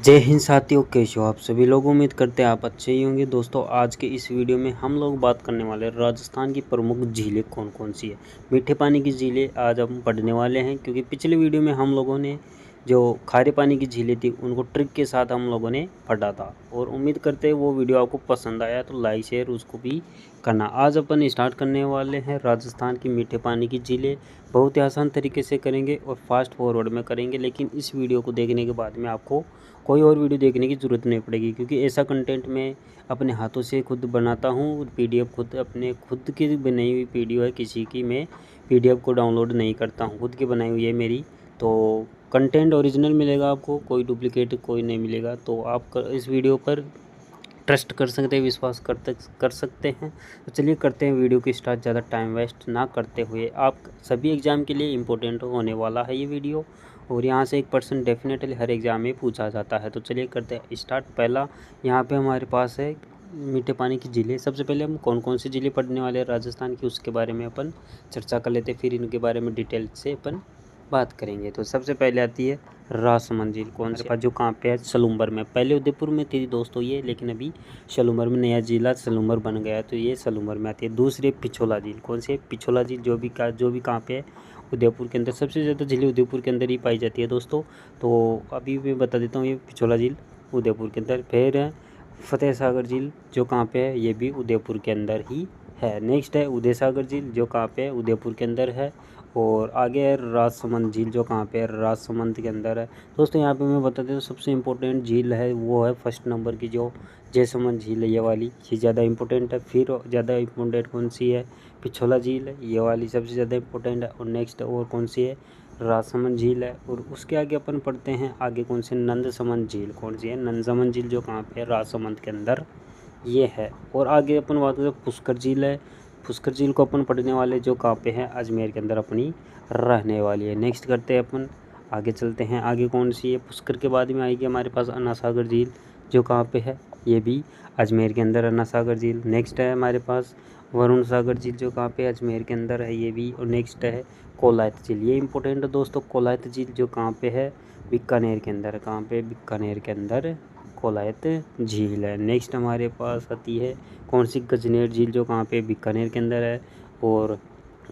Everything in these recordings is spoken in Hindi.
जय हिंद साथियों, कैसे हो आप सभी लोग। उम्मीद करते हैं आप अच्छे ही होंगे। दोस्तों, आज के इस वीडियो में हम लोग बात करने वाले हैं राजस्थान की प्रमुख झीलें कौन कौन सी है। मीठे पानी की झीलें आज हम पढ़ने वाले हैं, क्योंकि पिछले वीडियो में हम लोगों ने जो खारे पानी की झीलें थी उनको ट्रिक के साथ हम लोगों ने पढ़ा था। और उम्मीद करते हैं वो वीडियो आपको पसंद आया, तो लाइक शेयर उसको भी करना। आज अपन स्टार्ट करने वाले हैं राजस्थान की मीठे पानी की झीलें। बहुत ही आसान तरीके से करेंगे और फास्ट फॉरवर्ड में करेंगे, लेकिन इस वीडियो को देखने के बाद में आपको कोई और वीडियो देखने की ज़रूरत नहीं पड़ेगी, क्योंकि ऐसा कंटेंट मैं अपने हाथों से खुद बनाता हूँ। पीडीएफ खुद अपने खुद की बनाई हुई वीडियो है, किसी की मैं पीडीएफ को डाउनलोड नहीं करता हूँ, खुद की बनाई हुई है मेरी। तो कंटेंट ओरिजिनल मिलेगा आपको, कोई डुप्लीकेट कोई नहीं मिलेगा। तो आप इस वीडियो पर ट्रस्ट कर सकते हैं, विश्वास कर सकते हैं। तो चलिए करते हैं वीडियो की स्टार्ट। ज़्यादा टाइम वेस्ट ना करते हुए, आप सभी एग्ज़ाम के लिए इम्पोर्टेंट होने वाला है ये वीडियो, और यहाँ से 1% डेफिनेटली हर एग्ज़ाम में पूछा जाता है। तो चलिए करते हैं स्टार्ट। पहला यहाँ पे हमारे पास है मीठे पानी की झीलें। सबसे पहले हम कौन कौन सी झीलें पढ़ने वाले हैं राजस्थान की, उसके बारे में अपन चर्चा कर लेते हैं, फिर इनके बारे में डिटेल से अपन बात करेंगे। तो सबसे पहले आती है राजसमंद झील। कौन सी जो कहाँ पे है, सलूम्बर में। पहले उदयपुर में थी दोस्तों ये, लेकिन अभी सलूम्बर में नया जिला सलूम्बर बन गया, तो ये सलूम्बर में आती है। दूसरी पिछोला झील। कौन सी है, पिछोला झील, जो भी कहाँ पे है, उदयपुर के अंदर। सबसे ज़्यादा झीलें उदयपुर के अंदर ही पाई जाती है दोस्तों। तो अभी मैं बता देता हूँ, ये पिछोला झील उदयपुर के अंदर। फिर है फतेह सागर झील, जो कहाँ पे है, ये भी उदयपुर के अंदर ही है। नेक्स्ट है उदय सागर झील, जो कहाँ पे है, उदयपुर के अंदर है। और आगे है राजसमंद झील, जो कहाँ पे है, राजसमंद के अंदर है। दोस्तों यहाँ पे मैं बता देता हूँ, सबसे इम्पोर्टेंट झील है वो है फर्स्ट नंबर की, जो जयसमंद झील है, ये वाली। ये ज़्यादा इंपॉर्टेंट है। फिर ज़्यादा इंपॉर्टेंट कौन सी है, पिछोला झील है, ये वाली सबसे ज़्यादा इंपॉर्टेंट है। और नेक्स्ट और कौन सी है, राजसमंद झील है। और उसके आगे अपन पढ़ते हैं आगे कौन सी, नंदसमंद झील। कौन सी है, नंदसमंद झील, जो कहाँ पे है, राजसमंद के अंदर ये है। और आगे अपन बात करें पुष्कर झील है। पुष्कर झील को अपन पढ़ने वाले, जो कहाँ पे है, अजमेर के अंदर अपनी रहने वाली है। नेक्स्ट करते हैं अपन, आगे चलते हैं। आगे कौन सी है, पुष्कर के बाद में आएगी हमारे पास अन्ना सागर झील, जो कहाँ पे है, ये भी अजमेर के अंदर अन्ना सागर झील। नेक्स्ट है हमारे पास वरुण सागर झील, जो कहाँ पे अजमेर के अंदर है, ये भी। और नेक्स्ट है कोलायत झील। ये इंपॉर्टेंट है दोस्तों, कोलायत झील, जो कहाँ पे है, बीकानेर के अंदर है। कहाँ पे, बीकानेर के अंदर कोलायत झील है। नेक्स्ट हमारे पास आती है कौन सी, गजनेर झील, जो कहाँ पे, बीकानेर के अंदर है। और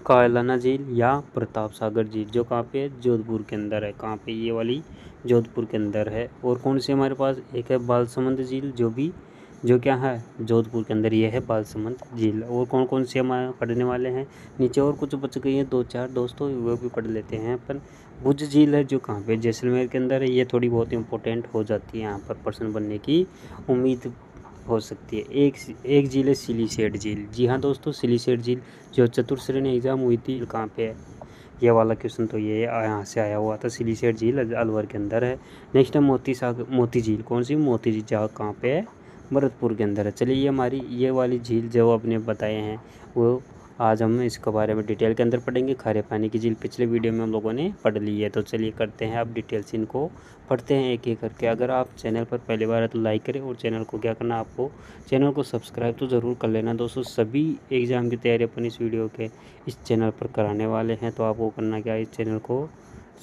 कायलाना झील या प्रताप सागर झील, जो कहाँ पे है, जोधपुर के अंदर है। कहाँ पे, ये वाली जोधपुर के अंदर है। और कौन सी हमारे पास एक है बालसमंद झील, जो क्या है, जोधपुर के अंदर ये है बालसमंद झील। और कौन कौन से हम पढ़ने वाले हैं, नीचे और कुछ बच गई हैं दो चार दोस्तों, वो भी पढ़ लेते हैं अपन। भुज झील है, जो कहाँ पे, जैसलमेर के अंदर है। ये थोड़ी बहुत इंपॉर्टेंट हो जाती है, यहाँ पर पर्सन बनने की उम्मीद हो सकती है। एक झील है सिलीसेट झील। जी हाँ दोस्तों, सिलीसेट झील जो चतुर्श्रेणी एग्जाम हुई थी, कहाँ पे है, ये वाला क्वेश्चन तो ये यहाँ से आया हुआ था। सिलीसेट झील अलवर के अंदर है। नेक्स्ट है मोती झील। कौन सी, मोती झील, जहाँ कहाँ पे है, भरतपुर के अंदर है। चलिए ये हमारी ये वाली झील जो आपने बताए हैं, वो आज हम इसके बारे में डिटेल के अंदर पढ़ेंगे। खारे पानी की झील पिछले वीडियो में हम लोगों ने पढ़ ली है। तो चलिए करते हैं अब डिटेल से इनको पढ़ते हैं एक एक करके। अगर आप चैनल पर पहली बार है तो लाइक करें, और चैनल को क्या करना, आपको चैनल को सब्सक्राइब तो ज़रूर कर लेना दोस्तों। सभी एग्ज़ाम की तैयारी अपन इस वीडियो के इस चैनल पर कराने वाले हैं, तो आपको करना क्या है, इस चैनल को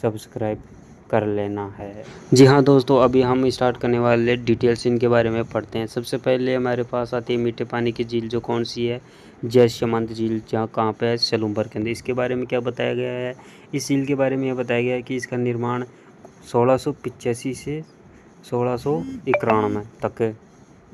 सब्सक्राइब कर लेना है। जी हाँ दोस्तों, अभी हम स्टार्ट करने वाले डिटेल्स इनके बारे में पढ़ते हैं। सबसे पहले हमारे पास आती है मीठे पानी की झील, जो कौन सी है, जयसमंद झील, जहाँ कहाँ पे है, सलूम्बर के अंदर। इसके बारे में क्या बताया गया है, इस झील के बारे में यह बताया गया है कि इसका निर्माण 1685 से 1691 तक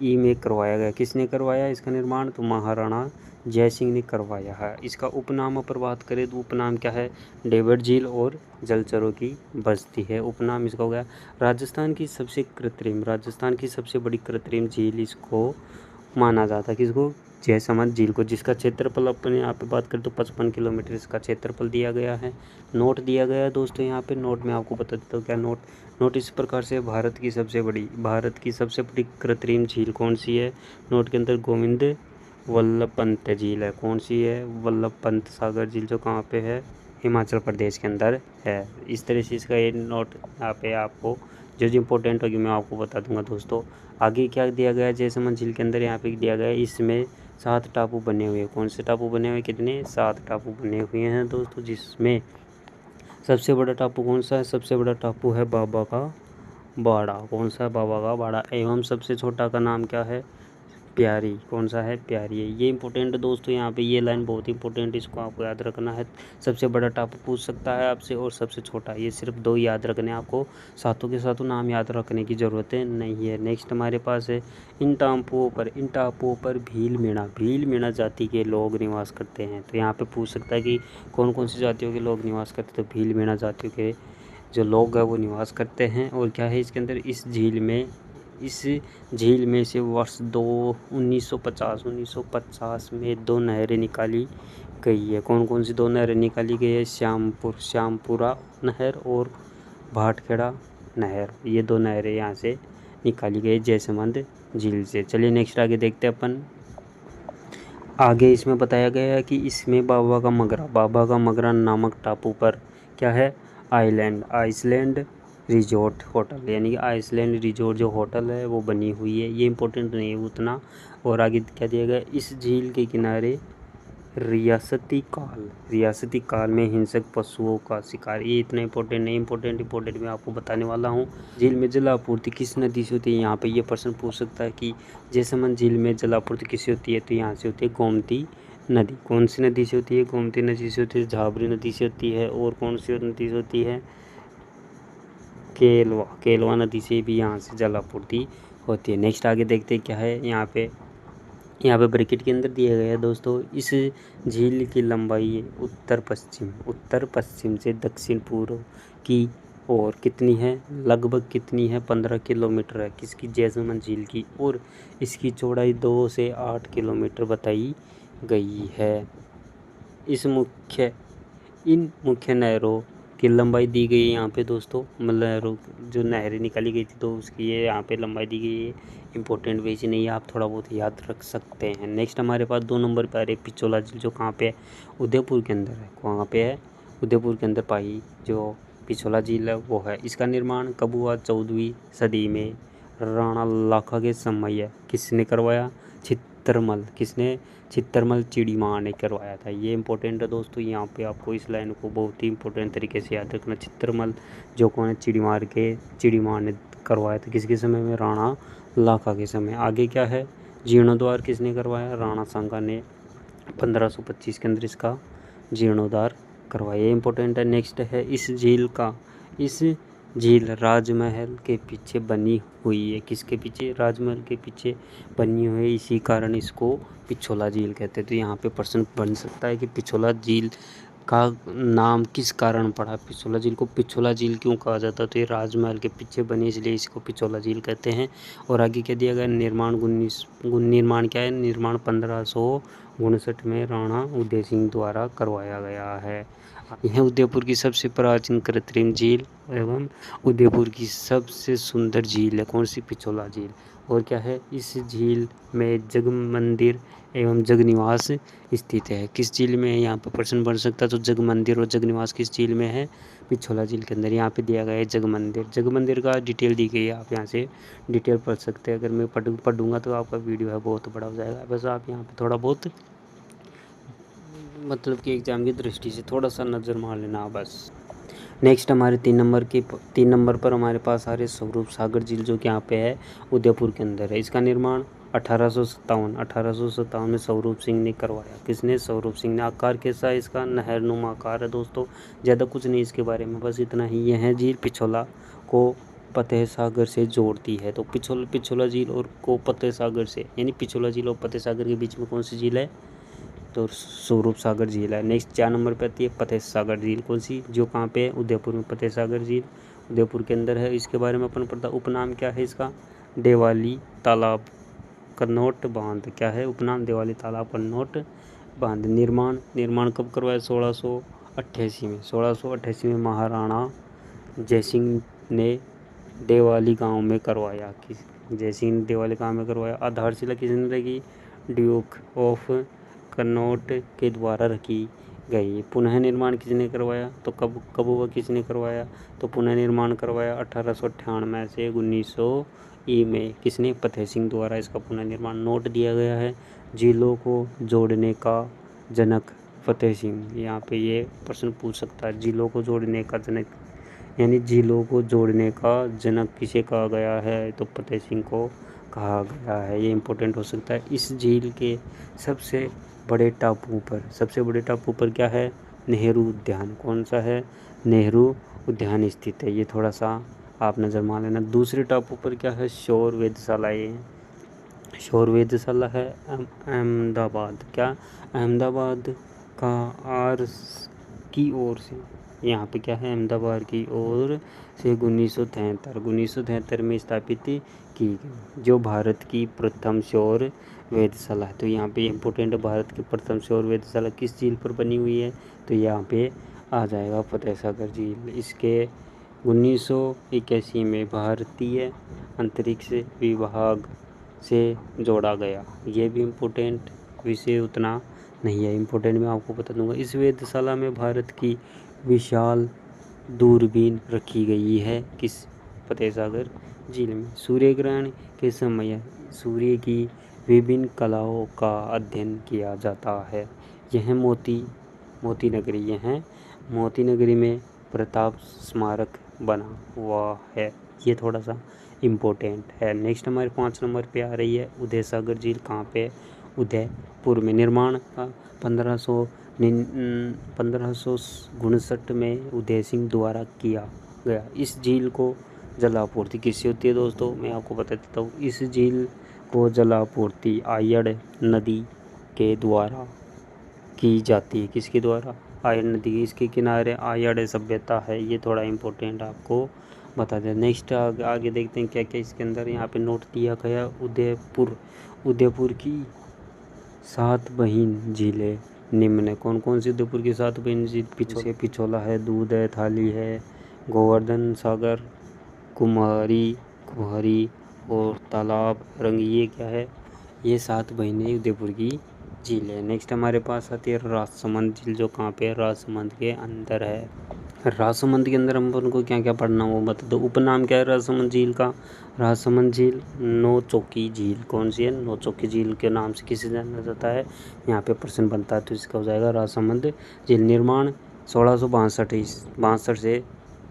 ई में करवाया गया। किसने करवाया इसका निर्माण, तो महाराणा जय सिंह ने करवाया है। इसका उपनाम पर बात करें तो उपनाम क्या है, डेविड झील और जलचरों की बस्ती है, उपनाम इसका हो गया। राजस्थान की सबसे बड़ी कृत्रिम झील इसको माना जाता है, किसको, जयसमंद झील को, जिसका क्षेत्रफल अपने यहाँ पे बात करें तो 55 किलोमीटर इसका क्षेत्रफल दिया गया है। नोट दिया गया है दोस्तों, यहाँ पे नोट में आपको बता देता हूँ क्या नोट इस प्रकार से, भारत की सबसे बड़ी कृत्रिम झील कौन सी है, नोट के अंदर गोविंद वल्लभ पंत झील है। कौन सी है, वल्लभ पंत सागर झील, जो कहाँ पे है, हिमाचल प्रदेश के अंदर है। इस तरह से इसका ये नोट यहाँ पे आपको जो इम्पोर्टेंट होगी मैं आपको बता दूंगा दोस्तों। आगे क्या दिया गया है, जयसमंद झील के अंदर यहाँ पे दिया गया है, इसमें 7 टापू बने हुए हैं। कौन से टापू बने हुए, कितने, 7 टापू बने हुए हैं दोस्तों, जिसमें सबसे बड़ा टापू कौन सा है, सबसे बड़ा टापू है बाबा का बाड़ा, कौन सा बाबा का बाड़ा। एवं सबसे छोटा का नाम क्या है, प्यारी, कौन सा है, प्यारी है। ये इंपॉर्टेंट है दोस्तों, यहाँ पे ये लाइन बहुत इंपॉर्टेंट है, इसको आपको याद रखना है। सबसे बड़ा टापू पूछ सकता है आपसे और सबसे छोटा, ये सिर्फ दो याद रखने, आपको सातों के सातों नाम याद रखने की ज़रूरत नहीं है। नेक्स्ट हमारे पास है इन टापुओं पर भील मीणा जाति के लोग निवास करते हैं। तो यहाँ पे पूछ सकता है कि कौन कौन सी जातियों के लोग निवास करते हैं। तो भील मीणा जातियों के जो लोग हैं वो निवास करते हैं। और क्या है इसके अंदर, इस झील में से वर्ष 1950 में दो नहरें निकाली गई है। कौन कौन सी दो नहरें निकाली गई है, श्यामपुरा नहर और भाटखेड़ा नहर, ये दो नहरें यहाँ से निकाली गई जैसमंद झील से। चलिए नेक्स्ट आगे देखते हैं अपन। आगे इसमें बताया गया है कि इसमें बाबा का मगरा नामक टापू पर क्या है, आइसलैंड रिजॉर्ट होटल, यानी कि आइसलैंड रिजॉर्ट जो होटल है वो बनी हुई है। ये इंपॉर्टेंट नहीं है उतना। और आगे क्या दिया गया, इस झील के किनारे रियासती काल में हिंसक पशुओं का शिकार। ये इतना इंपॉर्टेंट नहीं, इंपॉर्टेंट मैं आपको बताने वाला हूँ। झील में जलापूर्ति किस नदी से होती है, यहाँ पे ये प्रश्न पूछ सकता है कि जैसमंद झील में जलापूर्ति किससे होती है। तो यहाँ से होती है गोमती नदी। कौन सी नदी से होती है, गोमती नदी से होती है, झाबरी नदी से होती है, और कौन सी नदी से होती है, केलवा नदी से भी यहाँ से जलापूर्ति होती है। नेक्स्ट आगे देखते हैं क्या है यहाँ पे ब्रैकेट के अंदर दिया गया है दोस्तों, इस झील की लंबाई उत्तर पश्चिम से दक्षिण पूर्व की और कितनी है, लगभग कितनी है, 15 किलोमीटर है। किसकी, जैसमंद झील की। और इसकी चौड़ाई 2 से 8 किलोमीटर बताई गई है। इन मुख्य नहरों की लंबाई दी गई है यहाँ पे दोस्तों, मतलब जो नहरें निकाली गई थी तो उसकी ये यहाँ पे लंबाई दी गई है। इंपॉर्टेंट वैसे नहीं है, आप थोड़ा बहुत याद रख सकते हैं। नेक्स्ट हमारे पास 2 नंबर पर है पिछोला झील, जो कहाँ पे है, उदयपुर के अंदर है। कहाँ पे है, उदयपुर के अंदर पाई जो पिछोला झील है वो है। इसका निर्माण कब हुआ, 14वीं सदी में राणा लाखा के समय है। किसने करवाया, चित्तरमल चिड़ीमार ने करवाया था। ये इंपॉर्टेंट है दोस्तों, यहाँ पे आपको इस लाइन को बहुत ही इंपॉर्टेंट तरीके से याद रखना। चित्तरमल जो कौन है, चिड़ीमार ने करवाया था। किसके समय में, राणा लाखा के समय। आगे क्या है, जीर्णोद्वार किसने करवाया, राणा सांगा ने 1525 के अंदर इसका जीर्णोद्वार करवाया। ये इंपॉर्टेंट है। नेक्स्ट है, इस झील राजमहल के पीछे बनी हुई है। किसके पीछे, राजमहल के पीछे बनी हुई है, इसी कारण इसको पिछोला झील कहते हैं। तो यहाँ पे प्रश्न बन सकता है कि पिछोला झील का नाम किस कारण पड़ा, पिछोला झील को पिछोला झील क्यों कहा जाता है। तो ये राजमहल के पीछे बनी इसलिए इसको पिछोला झील कहते हैं। और आगे क्या दिया गया, निर्माण क्या है, निर्माण 1559 में राणा उदय सिंह द्वारा करवाया गया है। यह उदयपुर की सबसे प्राचीन कृत्रिम झील एवं उदयपुर की सबसे सुंदर झील है। कौन सी, पिछोला झील। और क्या है, इस झील में जग मंदिर एवं जगनिवास स्थित है। किस झील में है, यहाँ पर प्रश्न बन सकता है। तो जग मंदिर और जगनिवास किस झील में है, पिछोला झील के अंदर। यहाँ पे दिया गया है जग मंदिर का डिटेल दी गई है, आप यहाँ से डिटेल पढ़ सकते हैं। अगर मैं पढ़ूंगा तो आपका वीडियो है बहुत बड़ा हो जाएगा। बस आप यहाँ पे थोड़ा बहुत मतलब कि एग्ज़ाम की दृष्टि से थोड़ा सा नज़र मार लेना बस। नेक्स्ट हमारे 3 नंबर पर हमारे पास आ रहे स्वरूप सागर झील, जो कि यहाँ पे है उदयपुर के अंदर है। इसका निर्माण 1857 में स्वरूप सिंह ने करवाया। किसने, स्वरूप सिंह ने। आकार कैसा है इसका, नहरनुमा आकार है दोस्तों। ज़्यादा कुछ नहीं इसके बारे में, बस इतना ही। यह झील पिछोला को फतेह सागर से जोड़ती है। तो पिछोला झील और को फतेह सागर से, यानी पिछोला झील और फतेह सागर के बीच में कौन सी झील है, तो स्वरूप सागर झील है। नेक्स्ट 4 नंबर पे आती है फतेह सागर झील, कौन सी, जो कहाँ पे है, उदयपुर में। फतेह सागर झील उदयपुर के अंदर है। इसके बारे में अपन पढ़ता, उपनाम क्या है इसका, देवाली तालाब कन्नौट बांध। क्या है उपनाम, देवाली तालाब कन्नौट बांध। निर्माण कब करवाया, 1688 में महाराणा जयसिंह ने देवाली गांव में करवाया। जयसिंह ने देवाली गांव में करवाया। आधारशिला किसने रखी, ड्यूक ऑफ कन्नौट के द्वारा रखी गई। पुनः निर्माण किसने करवाया, तो कब हुआ, किसने करवाया, तो पुनः निर्माण करवाया 1898 से 1900 में। किसने, फतेह सिंह द्वारा इसका पुनः निर्माण। नोट दिया गया है, झीलों को जोड़ने का जनक फतेह सिंह। यहाँ पे ये प्रश्न पूछ सकता है, झीलों को जोड़ने का जनक यानी झीलों को जोड़ने का जनक किसे कहा गया है, तो फतेह सिंह को कहा गया है। ये इम्पोर्टेंट हो सकता है। इस झील के सबसे बड़े टापू पर क्या है, नेहरू उद्यान। कौन सा है, नेहरू उद्यान स्थित है। ये थोड़ा सा आप नज़र मार लेना। दूसरे टापू पर क्या है, शोर वेधशाला। ये शोर वेधशाला है अहमदाबाद। क्या, अहमदाबाद का आर की ओर से, यहाँ पे क्या है, अहमदाबाद की ओर से 1973 में स्थापित की गई, जो भारत की प्रथम सौर वेधशाला है। तो यहाँ पे इम्पोर्टेंट है, भारत की प्रथम सौर वेधशाला किस झील पर बनी हुई है, तो यहाँ पे आ जाएगा फतेह सागर झील। इसके 1981 में भारतीय अंतरिक्ष विभाग से जोड़ा गया। ये भी इम्पोर्टेंट विषय उतना नहीं है, इम्पोर्टेंट मैं आपको बता दूंगा। इस वेधशाला में भारत की विशाल दूरबीन रखी गई है, किस, फतेह सागर झील में। सूर्य ग्रहण के समय सूर्य की विभिन्न कलाओं का अध्ययन किया जाता है। यह मोती नगरी में प्रताप स्मारक बना हुआ है। ये थोड़ा सा इम्पोर्टेंट है। नेक्स्ट हमारे 5 नंबर पे आ रही है उदय सागर झील। कहाँ पे, उदयपुर में। निर्माण का 1559 में उदय सिंह द्वारा किया गया। इस झील को जलापूर्ति किससे होती है दोस्तों, मैं आपको बता देता हूँ। इस झील को जलापूर्ति आयड़ नदी के द्वारा की जाती है। किसके द्वारा, आयड़ नदी। इसके किनारे आयड़ सभ्यता है। ये थोड़ा इम्पोर्टेंट आपको बता दें। नेक्स्ट आगे देखते हैं क्या क्या इसके अंदर यहाँ पे नोट दिया गया। उदयपुर की 7 बहिन झीलें निम्न है। कौन कौन सी उदयपुर की 7 बहिन झील, पिछोला है, दूध है, थाली है, गोवर्धन सागर, कुम्हारी और तालाब रंग। ये क्या है, ये 7 बहिनें उदयपुर की झील है। नेक्स्ट हमारे पास आती है राजसमंद झील, जो कहाँ पे है, राजसमंद के अंदर है। राजसमंद के अंदर हम उनको क्या क्या पढ़ना वो बता दो। उपनाम क्या है राजसमंद झील का, राजसमंद झील नौचौकी झील। कौन सी है, नौचौकी झील के नाम से किसे जाना जाता है, यहाँ पे प्रश्न बनता है, तो इसका हो जाएगा राजसमंद झील। निर्माण 1662 से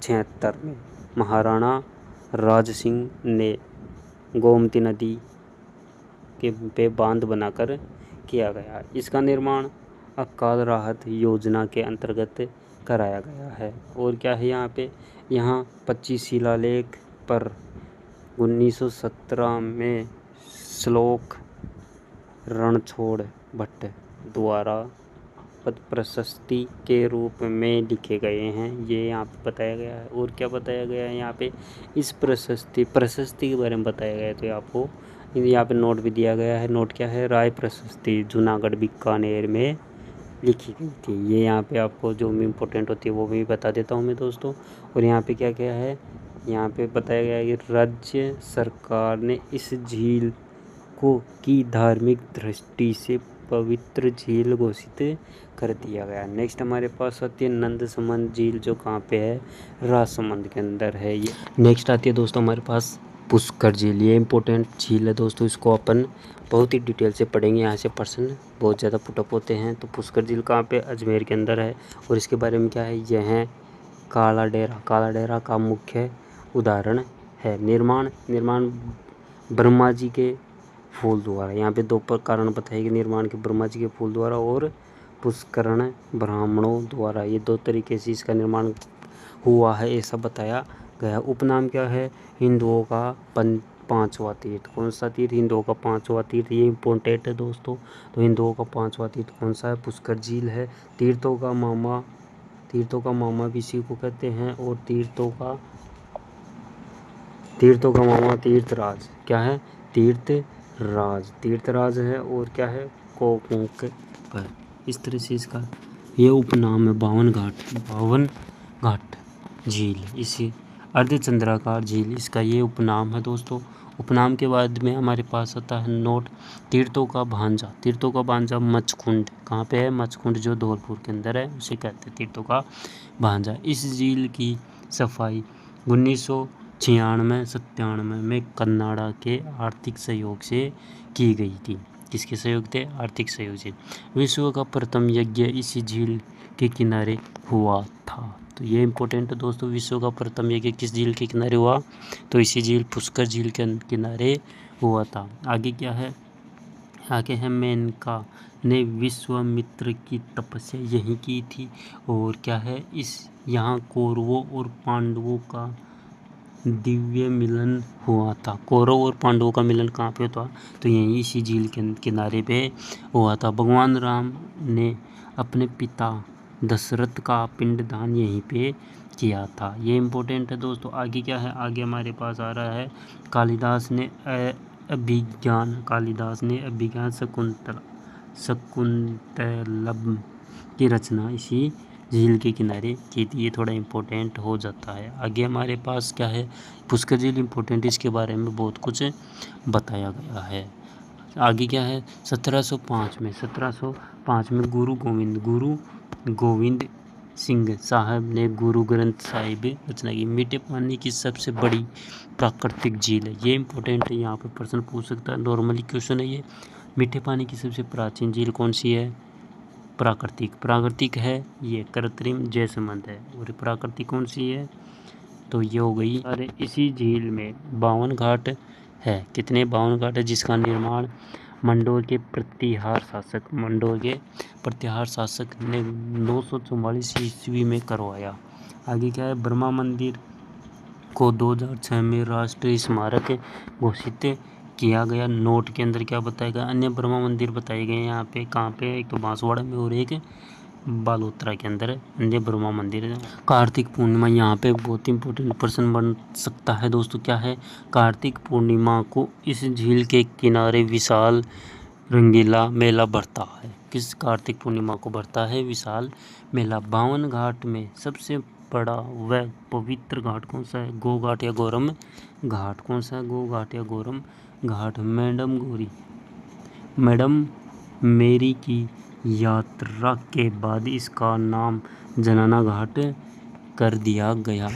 76 में महाराणा राज सिंह ने गोमती नदी के पे बांध बनाकर किया गया। इसका निर्माण अकाल राहत योजना के अंतर्गत कराया गया है। और क्या है यहाँ पे, यहाँ 25 शिलालेख पर 1917 में श्लोक रणछोड़ भट्ट द्वारा पद प्रशस्ति के रूप में लिखे गए हैं। ये यहाँ पे बताया गया है। और क्या बताया गया है यहाँ पे, इस प्रशस्ति के बारे में बताया गया है। तो आपको यहाँ पे नोट भी दिया गया है। नोट क्या है, राय प्रशस्ति जूनागढ़ बीकानेर में लिखी गई थी। ये यहाँ पे आपको जो भी इम्पोर्टेंट होती है वो भी बता देता हूँ मैं दोस्तों। और यहाँ पे क्या क्या है, यहाँ पे बताया गया है कि राज्य सरकार ने इस झील को की धार्मिक दृष्टि से पवित्र झील घोषित कर दिया गया। नेक्स्ट हमारे पास आती है नंदसमंद झील, जो कहाँ पे है, राजसमंद के अंदर है ये। नेक्स्ट आती है दोस्तों हमारे पास पुष्कर झील। ये इंपॉर्टेंट झील है दोस्तों, इसको अपन बहुत ही डिटेल से पढ़ेंगे। यहाँ से प्रश्न बहुत ज़्यादा पुटअप होते हैं। तो पुष्कर झील कहाँ पे, अजमेर के अंदर है। और इसके बारे में क्या है, यह है काला डेरा का मुख्य उदाहरण है। निर्माण ब्रह्मा जी के फूल द्वारा। यहाँ पे 2 कारण बताए गए, निर्माण के ब्रह्मा जी के फूल द्वारा और पुष्करण ब्राह्मणों द्वारा। ये 2 तरीके से इसका निर्माण हुआ है, ऐसा बताया गया। उपनाम क्या है, हिंदुओं का 5वां तीर्थ। कौन सा तीर्थ, हिंदुओं का 5वां तीर्थ। ये इम्पोर्टेंट है दोस्तों। तो हिंदुओं का 5वां तीर्थ कौन सा है, पुष्कर झील है। तीर्थों का मामा भी इसी को कहते हैं। और तीर्थों का मामा तीर्थराज क्या है, तीर्थराज है। और क्या है, कोकुंक पर। इस तरह से इसका ये उपनाम है। 52 घाट झील, इसी अर्धचंद्राकार झील, इसका ये उपनाम है दोस्तों। उपनाम के बाद में हमारे पास आता है नोट, तीर्थों का भांजा मचकुंड। कहाँ पे है, मचकुंड, जो धौलपुर के अंदर है, उसे कहते हैं तीर्थों का भांजा। इस झील की सफाई 1996-97 में कनाडा के आर्थिक सहयोग से की गई थी। किसके सहयोग थे, आर्थिक सहयोग से। विश्व का प्रथम यज्ञ इसी झील के किनारे हुआ था। तो ये इंपॉर्टेंट है दोस्तों। विश्व का प्रथम यज्ञ किस झील के किनारे हुआ? तो इसी झील पुष्कर झील के किनारे हुआ था। आगे क्या है? आगे है मेनका ने विश्वामित्र की तपस्या यहीं की थी। और क्या है? यहाँ कौरवों और पांडवों का दिव्य मिलन हुआ था। कौरव और पांडवों का मिलन कहाँ पे था? तो यहीं इसी झील के किनारे पे हुआ था। भगवान राम ने अपने पिता दशरथ का पिंडदान यहीं पे किया था। ये इम्पोर्टेंट है दोस्तों। आगे क्या है? आगे हमारे पास आ रहा है कालिदास ने अभिज्ञान शकुंतलम की रचना इसी झील के किनारे की थी। ये थोड़ा इम्पोर्टेंट हो जाता है। आगे हमारे पास क्या है? पुष्कर झील इम्पोर्टेंट, इसके बारे में बहुत कुछ बताया गया है। आगे क्या है? 1705 में गुरु गोविंद सिंह साहब ने गुरु ग्रंथ साहिब रचना की। मीठे पानी की सबसे बड़ी प्राकृतिक झील है। ये इंपॉर्टेंट है, यहाँ पर प्रश्न पूछ सकता है, नॉर्मली क्वेश्चन है ये। मीठे पानी की सबसे प्राचीन झील कौन सी है? प्राकृतिक है ये, कृत्रिम जैसमंद है। और प्राकृतिक कौन सी है? तो ये हो गई। अरे इसी झील में 52 घाट है। कितने? 52 घाट है, जिसका निर्माण मंडोर के प्रतिहार शासक ने 944 ईस्वी में करवाया। आगे क्या है? ब्रह्मा मंदिर को 2006 में राष्ट्रीय स्मारक घोषित किया गया। नोट के अंदर क्या बताया गया? अन्य ब्रह्मा मंदिर बताए गए यहाँ पे। कहाँ पे? एक तो बांसवाड़ा में और एक बालोतरा के अंदर अन्य ब्रह्मा मंदिर है। कार्तिक पूर्णिमा, यहाँ पे बहुत इंपॉर्टेंट प्रश्न बन सकता है दोस्तों। क्या है? कार्तिक पूर्णिमा को इस झील के किनारे विशाल रंगीला मेला बढ़ता है। किस कार्तिक पूर्णिमा को बढ़ता है विशाल मेला? 52 घाट में सबसे बड़ा व पवित्र घाट कौन सा है? गो घाट या गोरम घाट? कौन सा है? गो घाट या गोरम घाट? मैडम मेरी की यात्रा के बाद इसका नाम जनाना घाट कर दिया गया।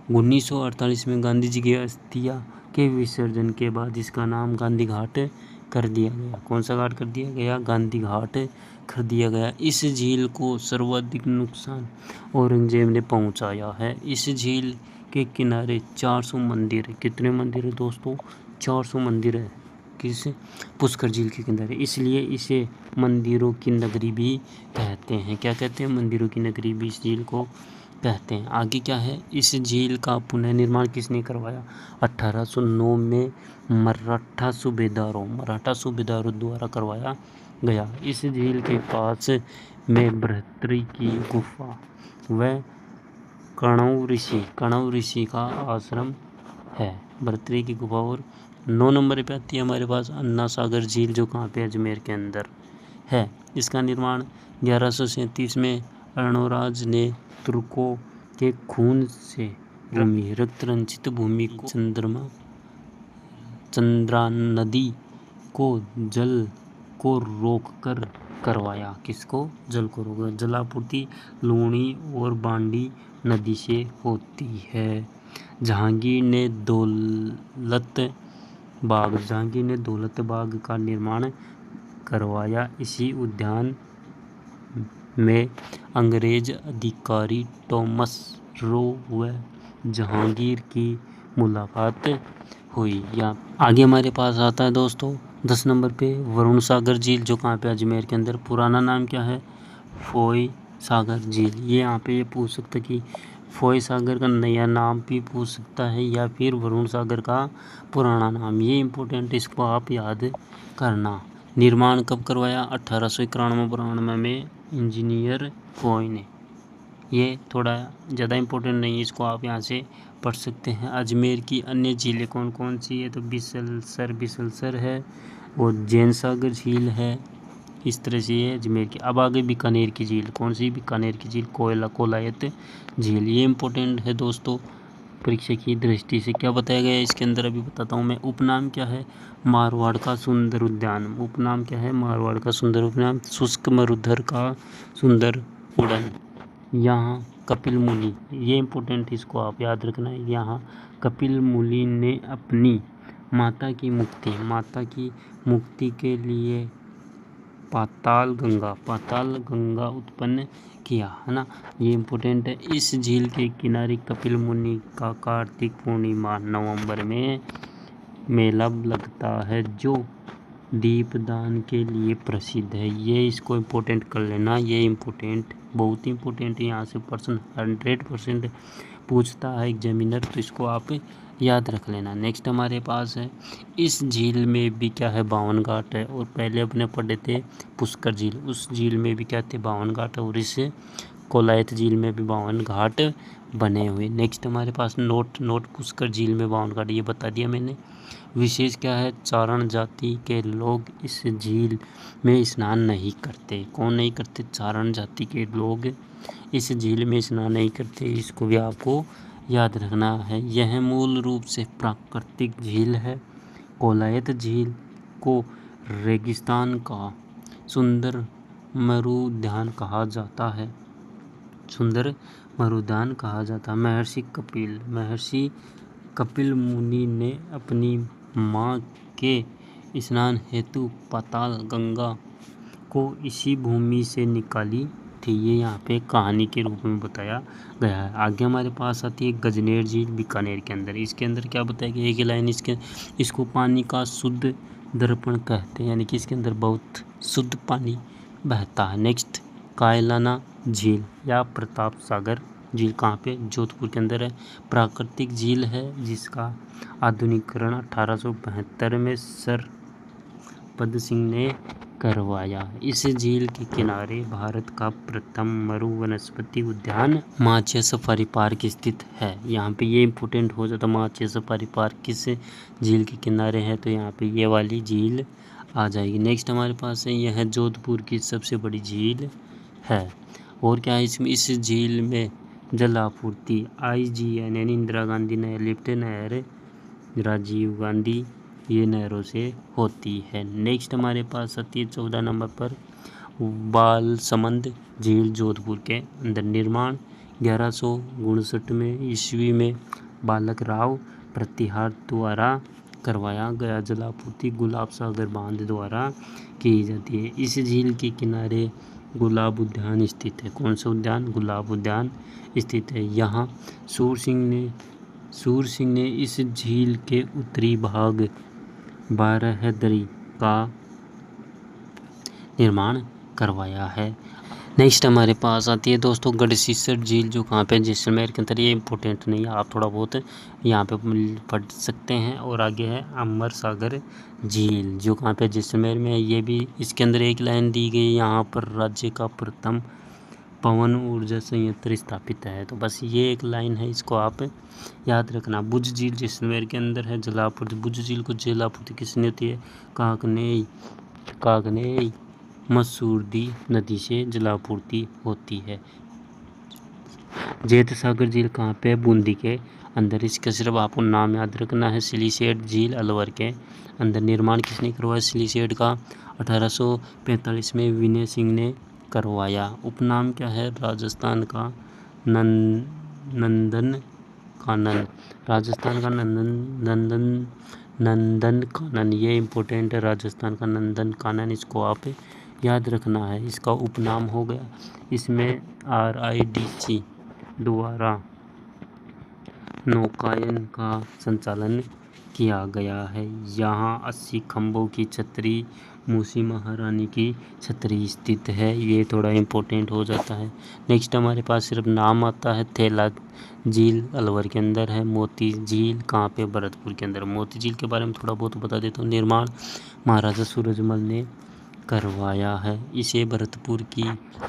1948 में गांधी जी की अस्थियां के विसर्जन के बाद इसका नाम गांधी घाट कर दिया गया। कौन सा घाट कर दिया गया? गांधी घाट कर दिया गया। इस झील को सर्वाधिक नुकसान औरंगजेब ने पहुंचाया है। इस झील के किनारे 400 मंदिर है। कितने मंदिर है दोस्तों? 400 मंदिर है। किस? पुष्कर झील के किनारे। इसलिए इसे मंदिरों की नगरी भी कहते हैं। क्या कहते हैं? मंदिरों की नगरी भी इस झील को कहते हैं। आगे क्या है? इस झील का पुनर्निर्माण किसने करवाया? 1809 में मराठा सूबेदारों द्वारा करवाया गया। इस झील के पास में बृहत्तरी की गुफा व कणव ऋषि का आश्रम है। बृहत्तरी की गुफा। और 9 नंबर पे आती है हमारे पास अन्ना सागर झील, जो कहाँ पे? अजमेर के अंदर है। इसका निर्माण 1137 में अर्णोराज ने तुर्कों के खून से रक्त रंजित भूमि को चंद्रा नदी को जल को रोककर करवाया। किसको? जल को रोककर। जलापूर्ति लूणी और बांडी नदी से होती है। जहांगीर ने दौलत बाग का निर्माण करवाया। इसी उद्यान में अंग्रेज अधिकारी थॉमस रो व जहांगीर की मुलाकात हुई। या आगे हमारे पास आता है दोस्तों 10 नंबर पे वरुण सागर झील, जो कहाँ पे? अजमेर के अंदर। पुराना नाम क्या है? फोई सागर झील। ये यहाँ पे ये पूछ सकता है कि फोई सागर का नया नाम भी पूछ सकता है या फिर वरुण सागर का पुराना नाम। ये इम्पोर्टेंट, इसको आप याद करना। निर्माण कब करवाया? 1891-92 में इंजीनियर फोई ने। ये थोड़ा ज़्यादा इम्पोर्टेंट नहीं है, इसको आप यहाँ से पढ़ सकते हैं। अजमेर की अन्य झीलें कौन कौन सी है? तो बिसलसर है और जैन सागर झील है। इस तरह से ये अजमेर की। अब आगे बीकानेर की झील। कौन सी? बीकानेर की झील कोलायत झील। ये इम्पोर्टेंट है दोस्तों परीक्षा की दृष्टि से। क्या बताया गया है इसके अंदर अभी बताता हूँ मैं। उपनाम क्या है? मारवाड़ का सुंदर उद्यान। उपनाम क्या है? मारवाड़ का सुंदर उद्यान। शुष्क मरुधर का सुंदर उड़न। यहाँ कपिल मुनि, ये इम्पोर्टेंट, इसको आप याद रखना है। यहाँ कपिल मुनि ने अपनी माता की मुक्ति के लिए पाताल गंगा उत्पन्न किया, है ना। ये इम्पोर्टेंट है। इस झील के किनारे कपिल मुनि का कार्तिक पूर्णिमा नवंबर में मेला लगता है, जो दीपदान के लिए प्रसिद्ध है। ये इसको इम्पोर्टेंट कर लेना, ये इम्पोर्टेंट, बहुत इम्पोर्टेंट है। यहाँ से पर्सन 100% पूछता है एग्जामिनर, तो इसको आप याद रख लेना। नेक्स्ट हमारे पास है, इस झील में भी क्या है, 52 घाट है। और पहले अपने पढ़े थे पुष्कर झील, उस झील में भी क्या थे, 52 घाट है। और इस कोलायत झील में भी 52 घाट बने हुए। नेक्स्ट हमारे पास नोट पुष्कर झील में 52 घाट, ये बता दिया मैंने। विशेष क्या है, चारण जाति के लोग इस झील में स्नान नहीं करते। कौन नहीं करते, चारण जाति के लोग इस झील में स्नान नहीं करते। इसको भी आपको याद रखना है। यह मूल रूप से प्राकृतिक झील है। कोलायत झील को रेगिस्तान का सुंदर मरुद्यान कहा जाता है। महर्षि कपिल मुनि ने अपनी माँ के स्नान हेतु पाताल गंगा को इसी भूमि से निकाली थी। ये यहाँ पे कहानी के रूप में बताया गया है। आगे हमारे पास आती है गजनेर झील, बीकानेर के अंदर। इसके अंदर क्या बताया गया, एक ही लाइन, इसको पानी का शुद्ध दर्पण कहते हैं, यानी कि इसके अंदर बहुत शुद्ध पानी बहता है। नेक्स्ट, कायलाना झील या प्रताप सागर झील कहाँ पे, जोधपुर के अंदर है। प्राकृतिक झील है जिसका आधुनिकीकरण 1872 में सर पद सिंह ने करवाया। इस झील के किनारे भारत का प्रथम मरु वनस्पति उद्यान माचिया सफारी पार्क स्थित है। यहाँ पे ये इम्पोर्टेंट हो जाता, माचिया सफारी पार्क किस झील के किनारे है, तो यहाँ पे ये वाली झील आ जाएगी। नेक्स्ट हमारे पास है, यह जोधपुर की सबसे बड़ी झील है। और क्या है इसमें, इस झील में जल आपूर्ति IGN यानी इंदिरा गांधी नहर, लिफ्ट नहर, राजीव गांधी, ये नहरों से होती है। नेक्स्ट हमारे पास आती है 14 नंबर पर बालसमंद झील, जोधपुर के अंदर। निर्माण 1159 में ईस्वी में बालक राव प्रतिहार द्वारा करवाया गया। जलापूर्ति गुलाब सागर बांध द्वारा की जाती है। इस झील के किनारे गुलाब उद्यान स्थित है। कौन सा उद्यान, गुलाब उद्यान स्थित है। यहाँ सूर सिंह ने इस झील के उत्तरी भाग बारहदरी का निर्माण करवाया है। नेक्स्ट हमारे पास आती है दोस्तों गढ़सीसर झील, जो कहाँ पे, जैसलमेर के अंदर। ये इंपॉर्टेंट नहीं है, आप थोड़ा बहुत यहाँ पे पढ़ सकते हैं। और आगे है अमर सागर झील, जो कहाँ पे, जैसलमेर में है। ये भी इसके अंदर एक लाइन दी गई, यहाँ पर राज्य का प्रथम पवन ऊर्जा संयंत्र स्थापित है। तो बस ये एक लाइन है, इसको आप याद रखना। बुझ झील जैसलमेर के अंदर है। जलापूर्ति, बुझ झील को जलापूर्ति किसने होती है, कागनेई मसूरदी नदी से जलापूर्ति होती है। जैत सागर झील कहाँ पे है, बूंदी के अंदर। इसका सिर्फ आपको नाम याद रखना है। सिलीसेट झील अलवर के अंदर। निर्माण किसने करवाया सिलीसेट का, 1845 में विनय सिंह ने करवाया। उपनाम क्या है, राजस्थान का नंदन कानन, राजस्थान का नंदन कानन, ये इम्पोर्टेंट है, राजस्थान का नंदन कानन, इसको आप याद रखना है। इसका उपनाम हो गया। इसमें RIDC द्वारा नौकायन का संचालन किया गया है। यहाँ 80 खंभों की छतरी मूसी महारानी की छतरी स्थित है। ये थोड़ा इम्पोर्टेंट हो जाता है। नेक्स्ट हमारे पास सिर्फ नाम आता है। थेला झील अलवर के अंदर है। मोती झील कहाँ पे, भरतपुर के अंदर। मोती झील के बारे में थोड़ा बहुत बता देता हूँ। निर्माण महाराजा सूरजमल ने करवाया है। इसे भरतपुर की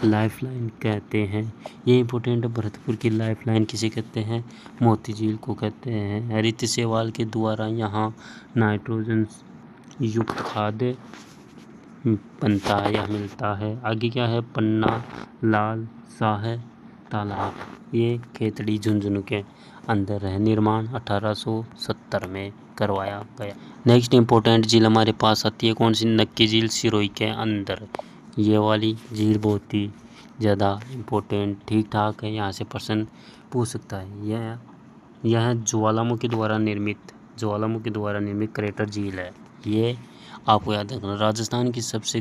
लाइफलाइन कहते हैं। ये इम्पोर्टेंट है, भरतपुर की लाइफलाइन किसे कहते हैं, मोती झील को कहते हैं। हरित सेवाल के द्वारा यहाँ नाइट्रोजन युक्त खाद्य बनता है या मिलता है। आगे क्या है, पन्ना लाल शाह तालाब, ये खेतड़ी झुंझुनू के अंदर है। निर्माण 1870 में करवाया गया। नेक्स्ट इंपॉर्टेंट झील हमारे पास आती है, कौन सी, नक्की झील, सिरोही के अंदर। ये वाली झील बहुत ही ज़्यादा इम्पोर्टेंट, ठीक ठाक है, यहाँ से प्रश्न पूछ सकता है। यह ज्वालामुखी द्वारा निर्मित क्रेटर झील है। ये आपको याद रखना, राजस्थान की सबसे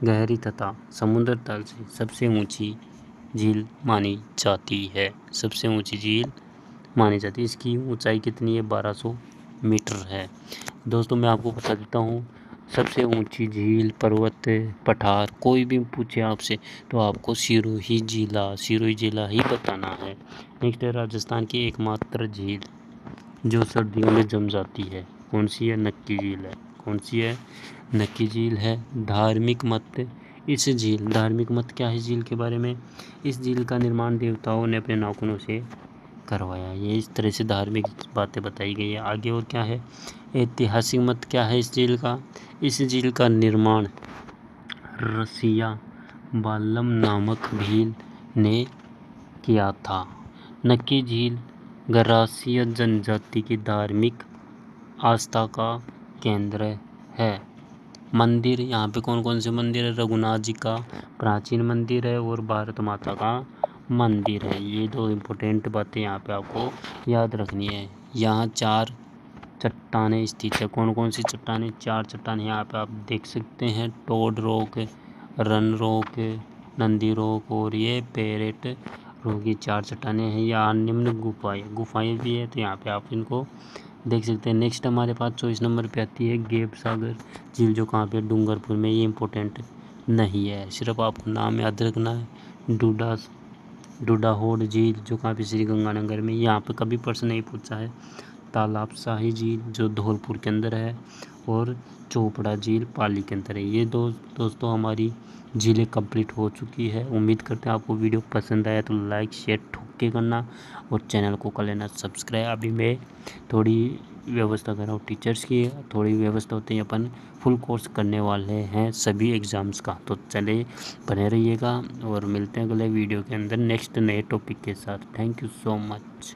गहरी तथा समुद्र तल से सबसे ऊंची झील मानी जाती है। सबसे ऊंची झील मानी जाती है। इसकी ऊंचाई कितनी है? 1200 मीटर है। दोस्तों मैं आपको बता देता हूँ, सबसे ऊंची झील, पर्वत, पठार, कोई भी पूछे आपसे तो आपको सिरोही जिला ही बताना है। नेक्स्ट है राजस्थान की एकमात्र झील जो सर्दियों में जम जाती है, कौन सी है? नक्की झील है। कौन सी है? नक्की झील है। धार्मिक मत क्या है इस झील के बारे में? इस झील का निर्माण देवताओं ने अपने नाखूनों से करवाया। ये इस तरह से धार्मिक बातें बताई गई है। आगे और क्या है? ऐतिहासिक मत क्या है इस झील का? इस झील का निर्माण रसिया बालम नामक भील ने किया था। नक्की झील गरासिया जनजाति की धार्मिक आस्था का केंद्र है। मंदिर, यहाँ पे कौन कौन से मंदिर है? रघुनाथ जी का प्राचीन मंदिर है और भारत माता का मंदिर है। ये दो इम्पोर्टेंट बातें यहाँ पे आपको याद रखनी है। यहाँ 4 चट्टानें स्थित है। कौन कौन सी चट्टानें? 4 चट्टानें यहाँ पे आप देख सकते हैं। Toad rock, run rock, Nandi rock और ये पैरेट रॉक, ये 4 चट्टानें हैं। यहाँ निम्न गुफाएं भी है, तो यहाँ पे आप इनको देख सकते हैं। नेक्स्ट हमारे पास 24 नंबर पे आती है गेब सागर झील, जो कहाँ पे? डूंगरपुर में। ये इम्पोर्टेंट नहीं है, सिर्फ आपको नाम याद रखना है। डूडाहोड झील जो कहाँ पे? श्री गंगानगर में। यहाँ पे कभी प्रश्न नहीं पूछा है। तालाब शाही झील जो धौलपुर के अंदर है, और चोपड़ा झील पाली के अंदर है। ये दोस्तों हमारी झीलें कंप्लीट हो चुकी है। उम्मीद करते हैं आपको वीडियो पसंद आया तो लाइक शेयर ठोक के करना और चैनल को कर लेना सब्सक्राइब। अभी मैं थोड़ी व्यवस्था कर रहा हूँ टीचर्स की, थोड़ी व्यवस्था होती है, अपन फुल कोर्स करने वाले हैं सभी एग्ज़ाम्स का। तो चले बने रहिएगा और मिलते हैं अगले वीडियो के अंदर नेक्स्ट नए टॉपिक के साथ। Thank you so much.